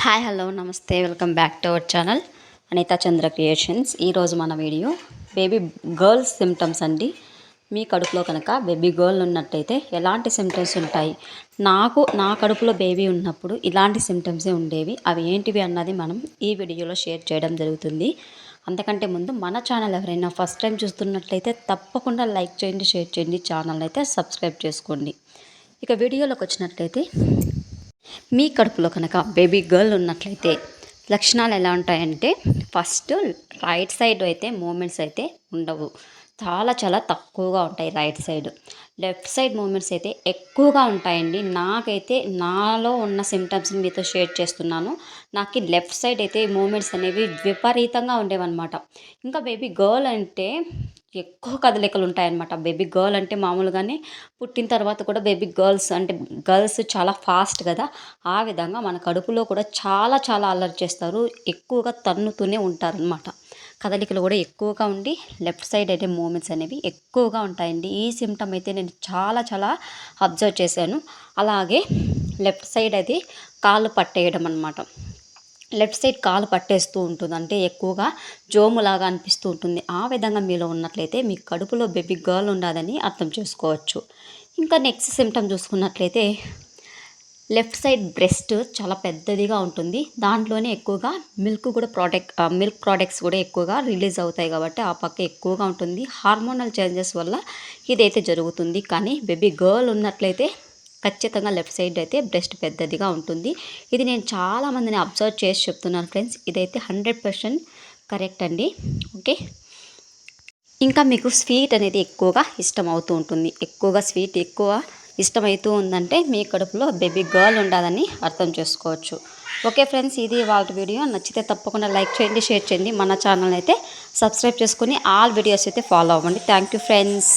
Hi hello నమస్తే welcome back to our channel Anita Chandra creations. ఈరోజు మన వీడియో బేబీ గర్ల్స్ సిమ్టమ్స్ అండి. మీ కడుపులో కనుక బేబీ గర్ల్ ఉన్నట్టయితే ఎలాంటి సిమ్టమ్స్ ఉంటాయి? నా కడుపులో బేబీ ఉన్నప్పుడు ఇలాంటి సిమ్టమ్సే ఉండేవి. అవి ఏంటివి అన్నది మనం ఈ వీడియోలో షేర్ చేయడం జరుగుతుంది. అంతకంటే ముందు మన ఛానల్ ఎవరైనా ఫస్ట్ టైం చూస్తున్నట్లయితే తప్పకుండా లైక్ చేయండి, షేర్ చేయండి, ఛానల్ అయితే సబ్స్క్రైబ్ చేసుకోండి. ఇక వీడియోలోకి వచ్చినట్లయితే మీ కడుపులో కనుక బేబీ గర్ల్ ఉన్నట్లయితే లక్షణాలు ఎలా ఉంటాయంటే, ఫస్ట్ రైట్ సైడ్ అయితే మూమెంట్స్ అయితే ఉండవు, చాలా చాలా తక్కువగా ఉంటాయి right side. Left side moments అయితే ఎక్కువగా ఉంటాయండి. నాకైతే నాలో ఉన్న సిమ్టమ్స్ని మీతో షేర్ చేస్తున్నాను. నాకు లెఫ్ట్ సైడ్ అయితే మూమెంట్స్ అనేవి విపరీతంగా ఉండేవన్నమాట. ఇంకా బేబీ గర్ల్ అంటే ఎక్కువ కదలికలు ఉంటాయన్నమాట. బేబీ గర్ల్ అంటే మామూలుగానే పుట్టిన తర్వాత కూడా బేబీ గర్ల్స్ చాలా ఫాస్ట్ కదా, ఆ విధంగా మన కడుపులో కూడా చాలా చాలా అల్లరి చేస్తారు, ఎక్కువగా తన్నుతూనే ఉంటారనమాట. కదలికలు కూడా ఎక్కువగా ఉండి లెఫ్ట్ సైడ్ అయితే మూమెంట్స్ అనేవి ఎక్కువగా ఉంటాయండి. ఈ సిమ్టమ్ అయితే నేను చాలా చాలా అబ్జర్వ్ చేశాను. అలాగే లెఫ్ట్ సైడ్ అది కాళ్ళు పట్టేయడం అనమాట. లెఫ్ట్ సైడ్ కాలు పట్టేస్తూ ఉంటుంది, అంటే ఎక్కువగా జోములాగా అనిపిస్తూ ఉంటుంది. ఆ విధంగా మీలో ఉన్నట్లయితే మీ కడుపులో బేబీ గర్ల్ ఉండదని అర్థం చేసుకోవచ్చు. ఇంకా నెక్స్ట్ సిమ్టమ్ చూసుకున్నట్లయితే లెఫ్ట్ సైడ్ బ్రెస్ట్ చాలా పెద్దదిగా ఉంటుంది. దాంట్లోనే ఎక్కువగా మిల్క్ ప్రోడక్ట్స్ కూడా ఎక్కువగా రిలీజ్ అవుతాయి కాబట్టి ఆ పక్క ఎక్కువగా ఉంటుంది. హార్మోనల్ చేంజెస్ వల్ల ఇదైతే జరుగుతుంది. కానీ బేబీ గర్ల్ ఉన్నట్లయితే ఖచ్చితంగా లెఫ్ట్ సైడ్ అయితే బ్రెస్ట్ పెద్దదిగా ఉంటుంది. ఇది నేను చాలామందిని అబ్జర్వ్ చేసి చెప్తున్నాను ఫ్రెండ్స్. ఇదైతే 100% కరెక్ట్ అండి. ఓకే, ఇంకా మీకు స్వీట్ అనేది ఎక్కువగా ఇష్టం అవుతూ ఉంటుంది. స్వీట్ ఇష్టమవుతూ ఉందంటే మీ కడుపులో బేబీ గర్ల్ ఉండాలని అర్థం చేసుకోవచ్చు. ఓకే ఫ్రెండ్స్, ఇది వాళ్ళ వీడియో. నచ్చితే తప్పకుండా లైక్ చేయండి, షేర్ చేయండి. మన ఛానల్ అయితే సబ్స్క్రైబ్ చేసుకుని ఆల్ వీడియోస్ అయితే ఫాలో అవ్వండి. Thank you friends.